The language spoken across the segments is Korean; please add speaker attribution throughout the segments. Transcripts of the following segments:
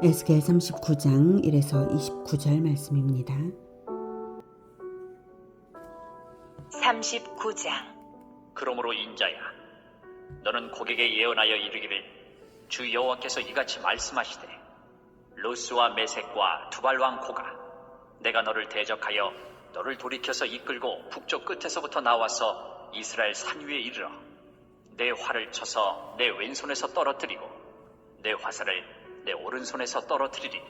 Speaker 1: 에스겔 39장 1에서 29절 말씀입니다.
Speaker 2: 39장.
Speaker 3: 그러므로 인자야, 너는 고객에 예언하여 이르기를, 주 여호와께서 이같이 말씀하시되, 루스와 메섹과 두발왕 고가, 내가 너를 대적하여 너를 돌이켜서 이끌고 북쪽 끝에서부터 나와서 이스라엘 산 위에 이르러 내 활을 쳐서 내 왼손에서 떨어뜨리고 내 화살을 내 오른손에서 떨어뜨리리니,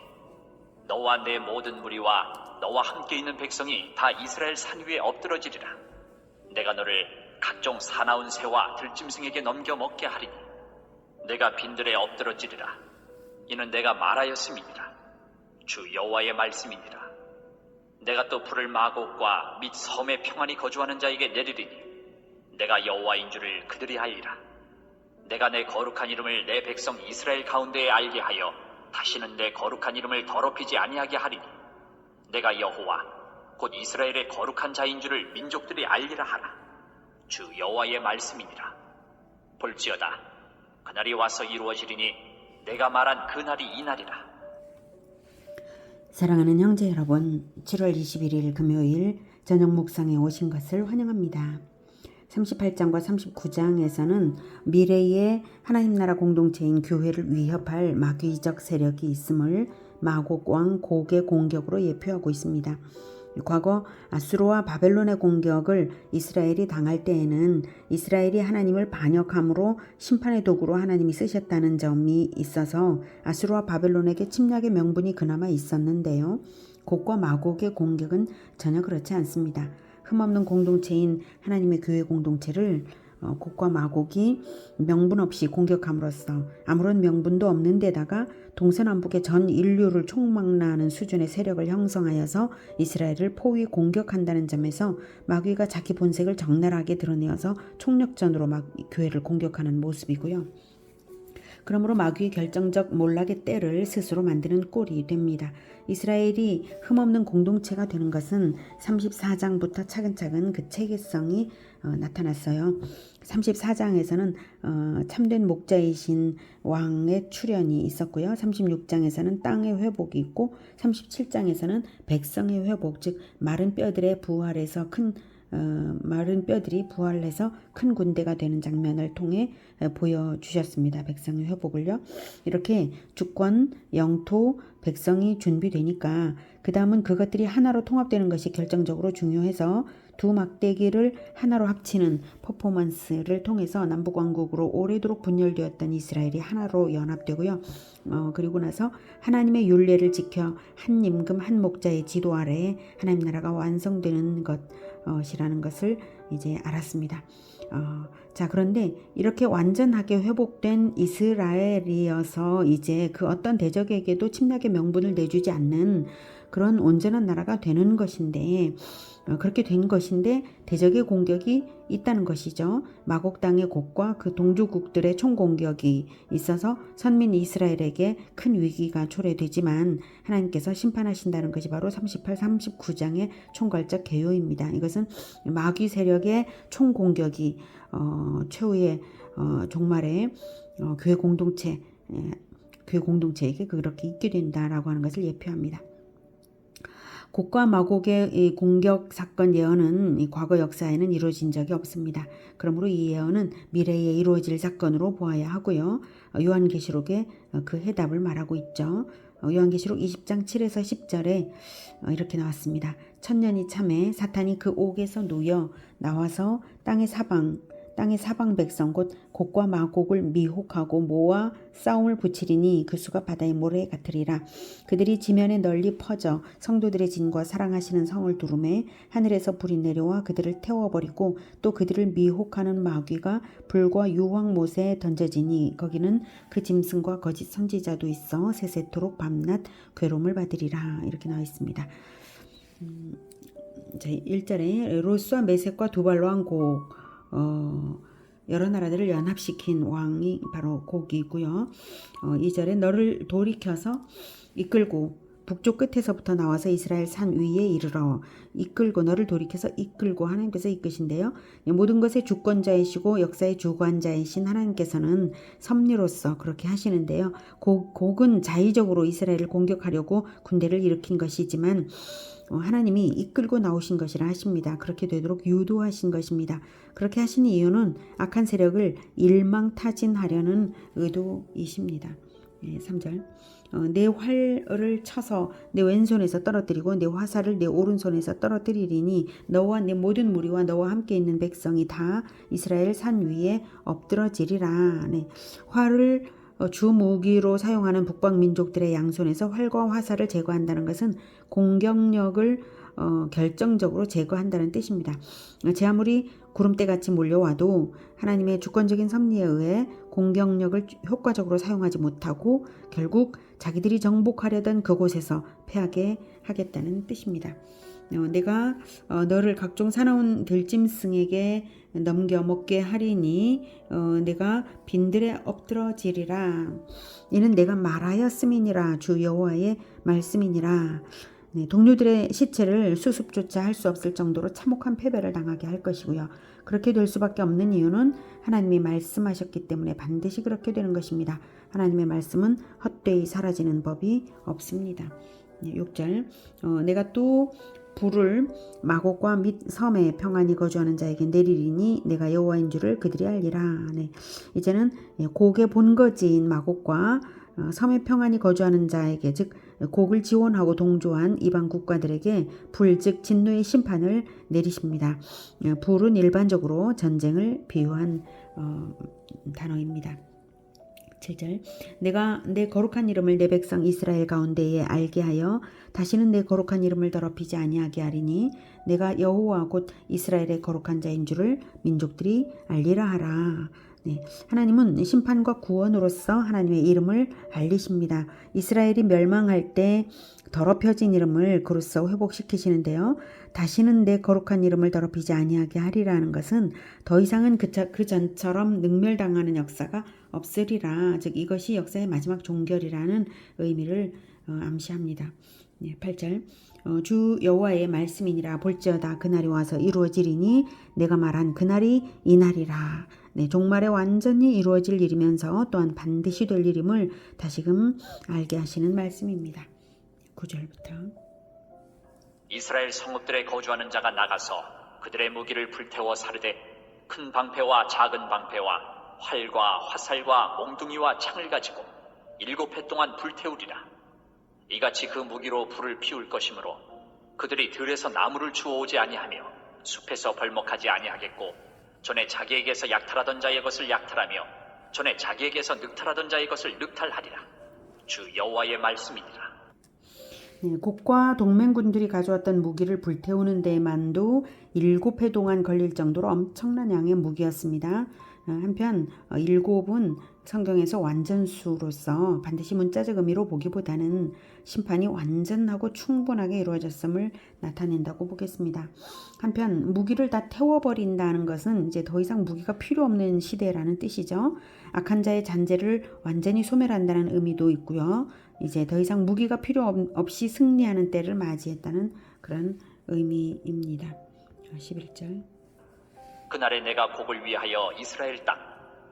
Speaker 3: 너와 내 모든 무리와 너와 함께 있는 백성이 다 이스라엘 산 위에 엎드러지리라. 내가 너를 각종 사나운 새와 들짐승에게 넘겨 먹게 하리니 내가 빈들에 엎드러지리라. 이는 내가 말하였음이니라. 주 여호와의 말씀이니라. 내가 또 불을 마곡과 및 섬에 평안히 거주하는 자에게 내리리니 내가 여호와인 줄을 그들이 알리라. 내가 내 거룩한 이름을 내 백성 이스라엘 가운데에 알게 하여 다시는 내 거룩한 이름을 더럽히지 아니하게 하리니 내가 여호와 곧 이스라엘의 거룩한 자인 줄을 민족들이 알리라 하라. 주 여호와의 말씀이니라. 볼지어다, 그날이 와서 이루어지리니 내가 말한 그날이 이날이라.
Speaker 1: 사랑하는 형제 여러분, 7월 21일 금요일 저녁 묵상에 오신 것을 환영합니다. 38장과 39장에서는 미래의 하나님 나라 공동체인 교회를 위협할 마귀적 세력이 있음을 마곡 왕 곡의 공격으로 예표하고 있습니다. 과거 아수르와 바벨론의 공격을 이스라엘이 당할 때에는 이스라엘이 하나님을 반역함으로 심판의 도구로 하나님이 쓰셨다는 점이 있어서 아수르와 바벨론에게 침략의 명분이 그나마 있었는데요. 곡과 마곡의 공격은 전혀 그렇지 않습니다. 흠없는 공동체인 하나님의 교회 공동체를 곡과 마곡이 명분 없이 공격함으로써 아무런 명분도 없는 데다가 동서남북의 전 인류를 총망라하는 수준의 세력을 형성하여서 이스라엘을 포위 공격한다는 점에서 마귀가 자기 본색을 적나라하게 드러내어서 총력전으로 교회를 공격하는 모습이고요. 그러므로 마귀의 결정적 몰락의 때를 스스로 만드는 꼴이 됩니다. 이스라엘이 흠없는 공동체가 되는 것은 34장부터 차근차근 그 체계성이 나타났어요. 34장에서는 참된 목자이신 왕의 출현이 있었고요. 36장에서는 땅의 회복이 있고 37장에서는 백성의 회복, 즉 마른 뼈들의 부활에서 마른 뼈들이 부활해서 큰 군대가 되는 장면을 통해 보여주셨습니다. 백성의 회복을요. 이렇게 주권, 영토, 백성이 준비되니까 그 다음은 그것들이 하나로 통합되는 것이 결정적으로 중요해서 두 막대기를 하나로 합치는 퍼포먼스를 통해서 남북왕국으로 오래도록 분열되었던 이스라엘이 하나로 연합되고요. 그리고 나서 하나님의 율례를 지켜 한 임금 한 목자의 지도 아래에 하나님 나라가 완성되는 것이라는 것을 이제 알았습니다. 자, 그런데 이렇게 완전하게 회복된 이스라엘이어서 이제 그 어떤 대적에게도 침략의 명분을 내주지 않는 그런 온전한 나라가 되는 것인데, 그렇게 된 것인데 대적의 공격이 있다는 것이죠. 마곡 땅의 곡과 그 동주국들의 총공격이 있어서 선민 이스라엘에게 큰 위기가 초래되지만 하나님께서 심판하신다는 것이 바로 38, 39장의 총괄적 개요입니다. 이것은 마귀 세력의 총공격이 최후의 종말에 교회 공동체에게 그렇게 있게 된다라고 하는 것을 예표합니다. 곡과 마곡의 이 공격 사건 예언은 이 과거 역사에는 이루어진 적이 없습니다. 그러므로 이 예언은 미래에 이루어질 사건으로 보아야 하고요. 요한계시록에 그 해답을 말하고 있죠. 요한계시록 20장 7에서 10절에 이렇게 나왔습니다. 천년이 참에 사탄이 그 옥에서 누여 나와서 땅의 사방 백성 곧 곡과 마곡을 미혹하고 모아 싸움을 붙이리니 그 수가 바다의 모래 같으리라. 그들이 지면에 널리 퍼져 성도들의 진과 사랑하시는 성을 두루매 하늘에서 불이 내려와 그들을 태워버리고 또 그들을 미혹하는 마귀가 불과 유황못에 던져지니 거기는 그 짐승과 거짓 선지자도 있어 세세토록 밤낮 괴로움을 받으리라. 이렇게 나와 있습니다. 1절에 루스와 메섹과 두발왕 곡, 여러 나라들을 연합시킨 왕이 바로 곡이고요. 2절에 너를 돌이켜서 이끌고 북쪽 끝에서부터 나와서 이스라엘 산 위에 이르러 이끌고 너를 돌이켜서 이끌고 하나님께서 이끄신데요. 모든 것의 주권자이시고 역사의 주관자이신 하나님께서는 섭리로서 그렇게 하시는데요. 곡은 자의적으로 이스라엘을 공격하려고 군대를 일으킨 것이지만 하나님이 이끌고 나오신 것이라 하십니다. 그렇게 되도록 유도하신 것입니다. 그렇게 하신 이유는 악한 세력을 일망타진하려는 의도이십니다. 3절 내 활을 쳐서 내 왼손에서 떨어뜨리고 내 화살을 내 오른손에서 떨어뜨리리니 너와 내 모든 무리와 너와 함께 있는 백성이 다 이스라엘 산 위에 엎드러지리라. 활을 주 무기로 사용하는 북방 민족들의 양손에서 활과 화살을 제거한다는 것은 공격력을 결정적으로 제거한다는 뜻입니다. 제 아무리 구름대같이 몰려와도 하나님의 주권적인 섭리에 의해 공격력을 효과적으로 사용하지 못하고 결국 자기들이 정복하려던 그곳에서 패하게 하겠다는 뜻입니다. 내가 너를 각종 사나운 들짐승에게 넘겨 먹게 하리니 내가 빈들에 엎드러지리라. 이는 내가 말하였음이니라. 주 여호와의 말씀이니라. 동료들의 시체를 수습조차 할 수 없을 정도로 참혹한 패배를 당하게 할 것이고요. 그렇게 될 수밖에 없는 이유는 하나님이 말씀하셨기 때문에 반드시 그렇게 되는 것입니다. 하나님의 말씀은 헛되이 사라지는 법이 없습니다. 6절 내가 또 불을 마곡과 및 섬에 평안히 거주하는 자에게 내리리니 내가 여호와인 줄을 그들이 알리라. 이제는 곡의 본거지인 마곡과 섬에 평안히 거주하는 자에게 즉 곡을 지원하고 동조한 이방 국가들에게 불 즉 진노의 심판을 내리십니다. 불은 일반적으로 전쟁을 비유한 단어입니다. 7절 내가 내 거룩한 이름을 내 백성 이스라엘 가운데에 알게 하여 다시는 내 거룩한 이름을 더럽히지 아니하게 하리니 내가 여호와 곧 이스라엘의 거룩한 자인 줄을 민족들이 알리라 하라. 하나님은 심판과 구원으로서 하나님의 이름을 알리십니다. 이스라엘이 멸망할 때 더럽혀진 이름을 그로써 회복시키시는데요. 다시는 내 거룩한 이름을 더럽히지 아니하게 하리라는 것은 더 이상은 그 전처럼 능멸당하는 역사가 없으리라. 즉 이것이 역사의 마지막 종결이라는 의미를 암시합니다. 8절 주 여호와의 말씀이니라. 볼지어다 그날이 와서 이루어지리니 내가 말한 그날이 이날이라. 종말에 완전히 이루어질 일이면서 또한 반드시 될 일임을 다시금 알게 하시는 말씀입니다. 9절부터
Speaker 3: 이스라엘 성읍들에 거주하는 자가 나가서 그들의 무기를 불태워 사르되 큰 방패와 작은 방패와 활과 화살과 몽둥이와 창을 가지고 7해 동안 불태우리라. 이같이 그 무기로 불을 피울 것이므로 그들이 들에서 나무를 주워오지 아니하며 숲에서 벌목하지 아니하겠고 전에 자기에게서 약탈하던 자의 것을 약탈하며 전에 자기에게서 늑탈하던 자의 것을 늑탈하리라. 주 여호와의 말씀이니라.
Speaker 1: 곡과 동맹군들이 가져왔던 무기를 불태우는 데만도 7해 동안 걸릴 정도로 엄청난 양의 무기였습니다. 한편 7은 성경에서 완전수로서 반드시 문자적 의미로 보기보다는 심판이 완전하고 충분하게 이루어졌음을 나타낸다고 보겠습니다. 한편 무기를 다 태워버린다는 것은 이제 더 이상 무기가 필요 없는 시대라는 뜻이죠. 악한 자의 잔재를 완전히 소멸한다는 의미도 있고요. 이제 더 이상 무기가 필요 없이 승리하는 때를 맞이했다는 그런 의미입니다. 11절
Speaker 3: 그날에 내가 곡을 위하여 이스라엘 땅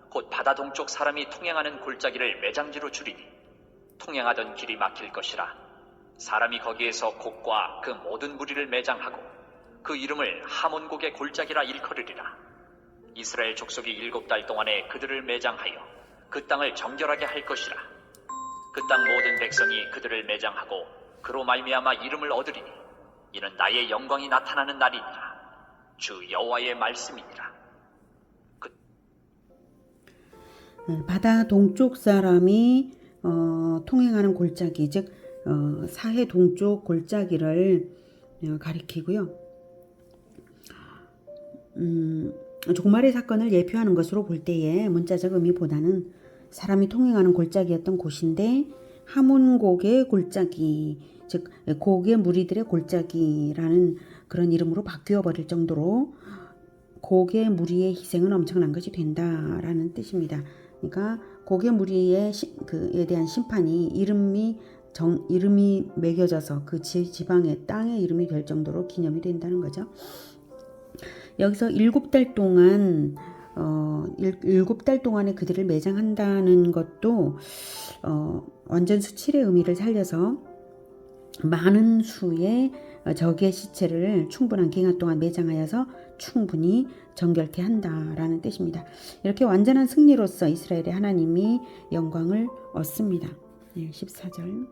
Speaker 3: 곧 바다 동쪽 사람이 통행하는 골짜기를 매장지로 주리니 통행하던 길이 막힐 것이라. 사람이 거기에서 곡과 그 모든 무리를 매장하고 그 이름을 하몬곡의 골짜기라 일컬으리라. 이스라엘 족속이 7달 동안에 그들을 매장하여 그 땅을 정결하게 할 것이라. 그 땅 모든 백성이 그들을 매장하고 그로 말미암아 이름을 얻으리니 이는 나의 영광이 나타나는 날이니라. 주 여호와의 말씀이니라.
Speaker 1: 바다 동쪽 사람이 통행하는 골짜기 즉 사해 동쪽 골짜기를 가리키고요. 종말의 사건을 예표하는 것으로 볼 때에 문자적 의미보다는 사람이 통행하는 골짜기였던 곳인데 하몬곡의 골짜기 즉 곡의 무리들의 골짜기라는 그런 이름으로 바뀌어 버릴 정도로 곡의 무리의 희생은 엄청난 것이 된다라는 뜻입니다. 그러니까 곡의 무리의 그에 대한 심판이 이름이 이름이 매겨져서 그 지방의 땅의 이름이 될 정도로 기념이 된다는 거죠. 여기서 7달 동안 7달 동안에 그들을 매장한다는 것도 완전 수칠의 의미를 살려서 많은 수의 적의 시체를 충분한 기간 동안 매장하여서 충분히 정결케 한다라는 뜻입니다. 이렇게 완전한 승리로서 이스라엘의 하나님이 영광을 얻습니다. 14절.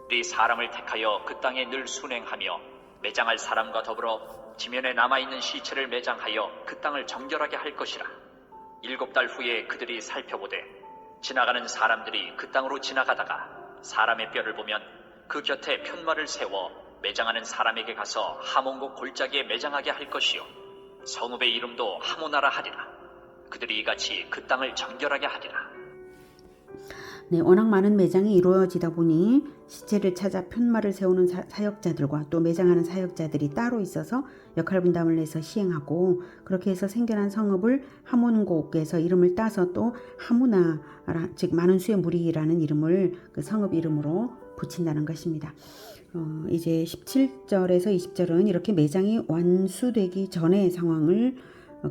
Speaker 3: 네 사람을 택하여 그 땅에 늘 순행하며 매장할 사람과 더불어 지면에 남아있는 시체를 매장하여 그 땅을 정결하게 할 것이라. 7달 후에 그들이 살펴보되 지나가는 사람들이 그 땅으로 지나가다가 사람의 뼈를 보면 그 곁에 편말을 세워 매장하는 사람에게 가서 하몬국 골짜기에 매장하게 할 것이요 성읍의 이름도 하모나라 하리라. 그들이 이같이 그 땅을 정결하게 하리라.
Speaker 1: 네, 워낙 많은 매장이 이루어지다 보니 시체를 찾아 편말을 세우는 사역자들과 또 매장하는 사역자들이 따로 있어서 역할 분담을 해서 시행하고, 그렇게 해서 생겨난 성읍을 하몬곡에서 이름을 따서 또 하무나, 즉 많은 수의 무리라는 이름을 그 성읍 이름으로 붙인다는 것입니다. 이제 17절에서 20절은 이렇게 매장이 완수되기 전의 상황을,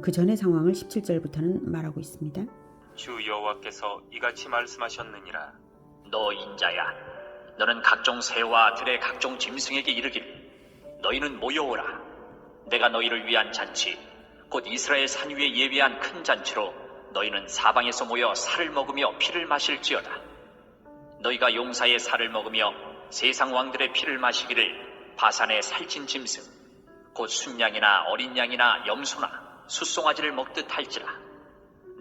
Speaker 1: 그 전의 상황을 17절부터는 말하고 있습니다.
Speaker 2: 주 여호와께서 이같이 말씀하셨느니라.
Speaker 3: 너 인자야, 너는 각종 새와 들의 각종 짐승에게 이르기를 너희는 모여오라. 내가 너희를 위한 잔치, 곧 이스라엘 산 위에 예비한 큰 잔치로 너희는 사방에서 모여 살을 먹으며 피를 마실지어다. 너희가 용사의 살을 먹으며 세상 왕들의 피를 마시기를 바산의 살찐 짐승, 곧 순양이나 어린 양이나 염소나 숫송아지를 먹듯 할지라.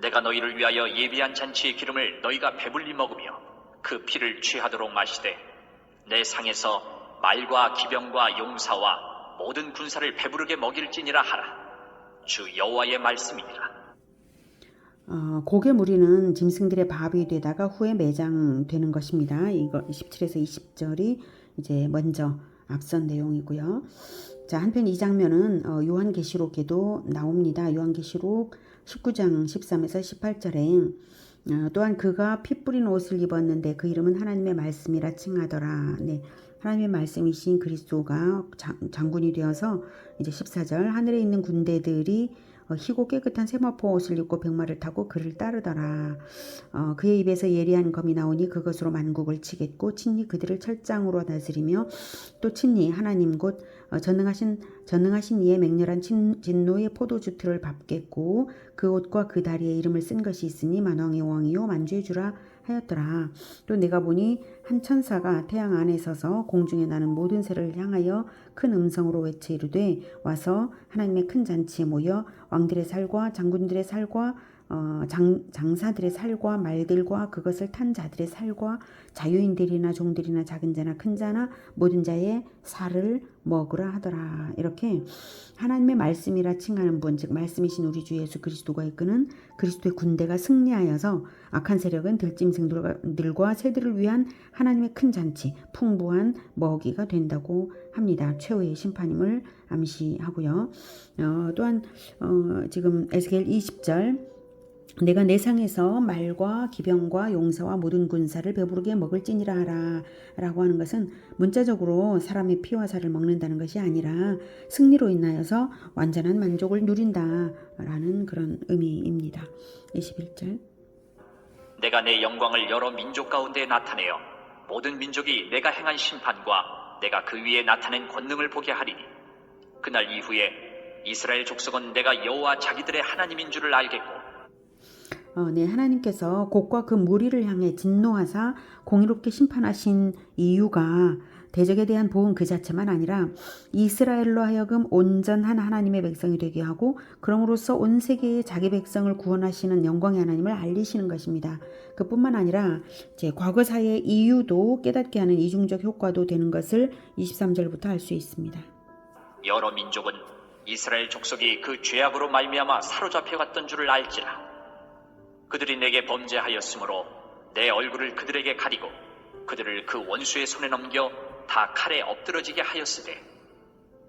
Speaker 3: 내가 너희를 위하여 예비한 잔치의 기름을 너희가 배불리 먹으며 그 피를 취하도록 마시되 내 상에서 말과 기병과 용사와 모든 군사를 배부르게 먹일지니라 하라. 주 여호와의 말씀이니라.
Speaker 1: 곡의 무리는 짐승들의 밥이 되다가 후에 매장되는 것입니다. 이거 17에서 20절이 이제 먼저 앞선 내용이고요. 자, 한편 이 장면은 요한계시록에도 나옵니다. 요한계시록 19장 13에서 18절에 또한 그가 피 뿌린 옷을 입었는데 그 이름은 하나님의 말씀이라 칭하더라. 네, 하나님의 말씀이신 그리스도가 장군이 되어서 이제 14절 하늘에 있는 군대들이 희고 깨끗한 세마포 옷을 입고 백마를 타고 그를 따르더라. 그의 입에서 예리한 검이 나오니 그것으로 만국을 치겠고 친히 그들을 철장으로 다스리며 또 친히 하나님 곧 전능하신 이의 맹렬한 진노의 포도주 틀을 밟겠고 그 옷과 그 다리에 이름을 쓴 것이 있으니 만왕의 왕이요 만주의 주라 하였더라. 또 내가 보니 한 천사가 태양 안에 서서 공중에 나는 모든 새를 향하여 큰 음성으로 외쳐 이르되 와서 하나님의 큰 잔치에 모여 왕들의 살과 장군들의 살과 장사들의 살과 말들과 그것을 탄 자들의 살과 자유인들이나 종들이나 작은 자나 큰 자나 모든 자의 살을 먹으라 하더라. 이렇게 하나님의 말씀이라 칭하는 분, 즉 말씀이신 우리 주 예수 그리스도가 이끄는 그리스도의 군대가 승리하여서 악한 세력은 들짐승들과 새들을 위한 하나님의 큰 잔치, 풍부한 먹이가 된다고 합니다. 최후의 심판임을 암시하고요. 또한 지금 에스겔 20절 내가 내 상에서 말과 기병과 용사와 모든 군사를 배부르게 먹을지니라 하라 라고 하는 것은 문자적으로 사람의 피와 살을 먹는다는 것이 아니라 승리로 인하여서 완전한 만족을 누린다 라는 그런 의미입니다. 21절
Speaker 3: 내가 내 영광을 여러 민족 가운데 나타내어 모든 민족이 내가 행한 심판과 내가 그 위에 나타낸 권능을 보게 하리니 그날 이후에 이스라엘 족속은 내가 여호와 자기들의 하나님인 줄을 알겠고
Speaker 1: 네, 하나님께서 곡과 그 무리를 향해 진노하사 공의롭게 심판하신 이유가 대적에 대한 보험 그 자체만 아니라 이스라엘로 하여금 온전한 하나님의 백성이 되게 하고 그럼으로써 온 세계의 자기 백성을 구원하시는 영광의 하나님을 알리시는 것입니다. 그뿐만 아니라 이제 과거사의 이유도 깨닫게 하는 이중적 효과도 되는 것을 23절부터 알 수 있습니다.
Speaker 3: 여러 민족은 이스라엘 족속이 그 죄악으로 말미암아 사로잡혀갔던 줄을 알지라. 그들이 내게 범죄하였으므로 내 얼굴을 그들에게 가리고 그들을 그 원수의 손에 넘겨 다 칼에 엎드러지게 하였으되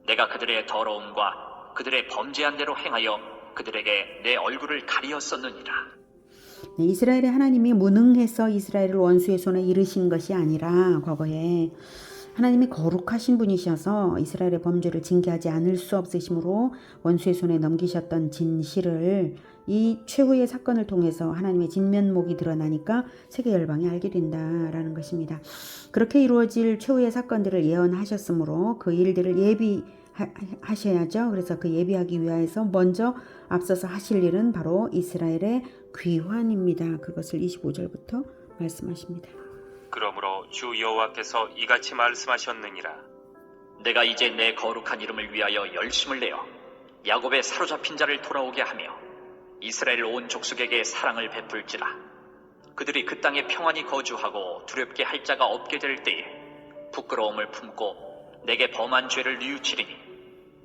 Speaker 3: 내가 그들의 더러움과 그들의 범죄한 대로 행하여 그들에게 내 얼굴을 가리었었느니라.
Speaker 1: 네, 이스라엘의 하나님이 무능해서 이스라엘을 원수의 손에 이르신 것이 아니라 과거에 하나님이 거룩하신 분이셔서 이스라엘의 범죄를 징계하지 않을 수 없으심으로 원수의 손에 넘기셨던 진실을 이 최후의 사건을 통해서 하나님의 진면목이 드러나니까 세계 열방이 알게 된다라는 것입니다. 그렇게 이루어질 최후의 사건들을 예언하셨으므로 그 일들을 예비하셔야죠. 그래서 그 예비하기 위하여서 먼저 앞서서 하실 일은 바로 이스라엘의 귀환입니다. 그것을 25절부터 말씀하십니다.
Speaker 2: 그러므로 주 여호와께서 이같이 말씀하셨느니라.
Speaker 3: 내가 이제 내 거룩한 이름을 위하여 열심을 내어 야곱의 사로잡힌 자를 돌아오게 하며 이스라엘 온 족속에게 사랑을 베풀지라. 그들이 그 땅에 평안히 거주하고 두렵게 할 자가 없게 될 때에 부끄러움을 품고 내게 범한 죄를 뉘우치리니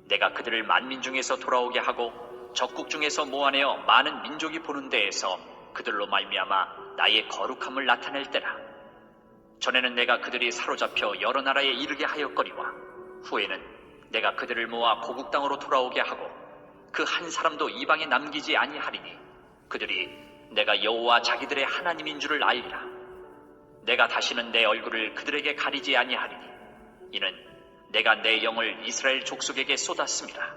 Speaker 3: 내가 그들을 만민 중에서 돌아오게 하고 적국 중에서 모아내어 많은 민족이 보는 데에서 그들로 말미암아 나의 거룩함을 나타낼 때라. 전에는 내가 그들이 사로잡혀 여러 나라에 이르게 하였거니와 후에는 내가 그들을 모아 고국 땅으로 돌아오게 하고 그 한 사람도 이방에 남기지 아니하리니 그들이 내가 여호와 자기들의 하나님인 줄을 알리라. 내가 다시는 내 얼굴을 그들에게 가리지 아니하리니 이는 내가 내 영을 이스라엘 족속에게 쏟았습니다.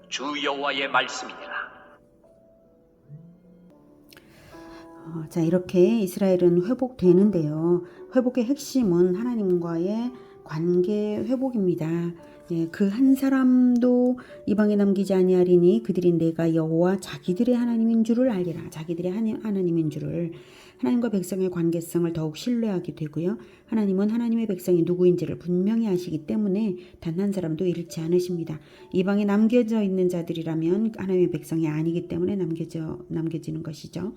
Speaker 3: 주 여호와의 말씀이니라.
Speaker 1: 자, 이렇게 이스라엘은 회복되는데요. 회복의 핵심은 하나님과의 관계 회복입니다. 예, 그 한 사람도 이방에 남기지 아니하리니 그들이 내가 여호와 자기들의 하나님인 줄을 알리라. 자기들의 하나님인 줄을, 하나님과 백성의 관계성을 더욱 신뢰하게 되고요. 하나님은 하나님의 백성이 누구인지를 분명히 아시기 때문에 단 한 사람도 잃지 않으십니다. 이방에 남겨져 있는 자들이라면 하나님의 백성이 아니기 때문에 남겨지는 것이죠.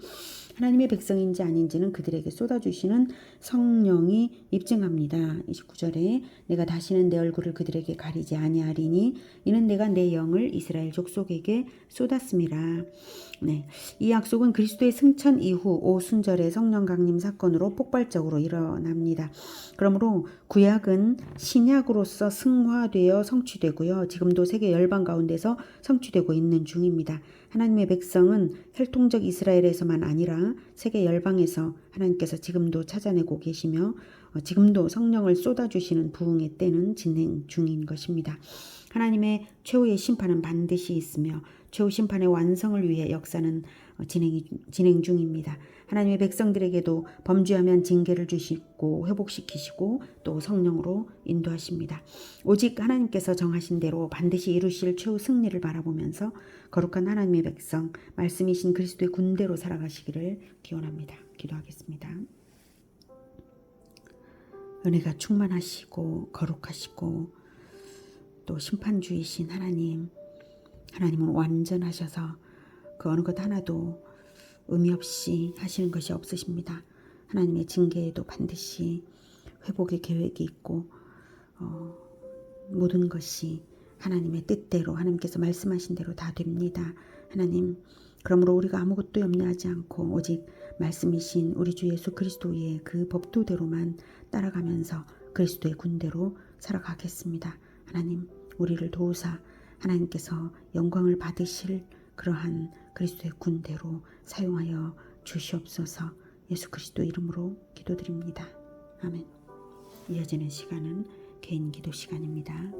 Speaker 1: 하나님의 백성인지 아닌지는 그들에게 쏟아주시는 성령이 입증합니다. 29절에 내가 다시는 내 얼굴을 그들에게 가리지 아니하리니 이는 내가 내 영을 이스라엘 족속에게 쏟았음이라. 네, 이 약속은 그리스도의 승천 이후 오순절의 성령 강림 사건으로 폭발적으로 일어납니다. 그러므로 구약은 신약으로서 승화되어 성취되고요. 지금도 세계 열방 가운데서 성취되고 있는 중입니다. 하나님의 백성은 혈통적 이스라엘에서만 아니라 세계 열방에서 하나님께서 지금도 찾아내고 계시며 지금도 성령을 쏟아주시는 부흥의 때는 진행 중인 것입니다. 하나님의 최후의 심판은 반드시 있으며 최후 심판의 완성을 위해 역사는 진행 중입니다. 하나님의 백성들에게도 범죄하면 징계를 주시고 회복시키시고 또 성령으로 인도하십니다. 오직 하나님께서 정하신 대로 반드시 이루실 최후 승리를 바라보면서 거룩한 하나님의 백성, 말씀이신 그리스도의 군대로 살아가시기를 기원합니다. 기도하겠습니다. 은혜가 충만하시고 거룩하시고 또 심판주이신 하나님은 완전하셔서 그 어느 것 하나도 의미 없이 하시는 것이 없으십니다. 하나님의 징계에도 반드시 회복의 계획이 있고 모든 것이 하나님의 뜻대로 하나님께서 말씀하신 대로 다 됩니다. 하나님, 그러므로 우리가 아무것도 염려하지 않고 오직 말씀이신 우리 주 예수 그리스도의 그 법도대로만 따라가면서 그리스도의 군대로 살아가겠습니다. 하나님, 우리를 도우사 하나님께서 영광을 받으실 그러한 그리스도의 군대로 사용하여 주시옵소서. 예수 그리스도 이름으로 기도드립니다. 아멘. 이어지는 시간은 개인 기도 시간입니다.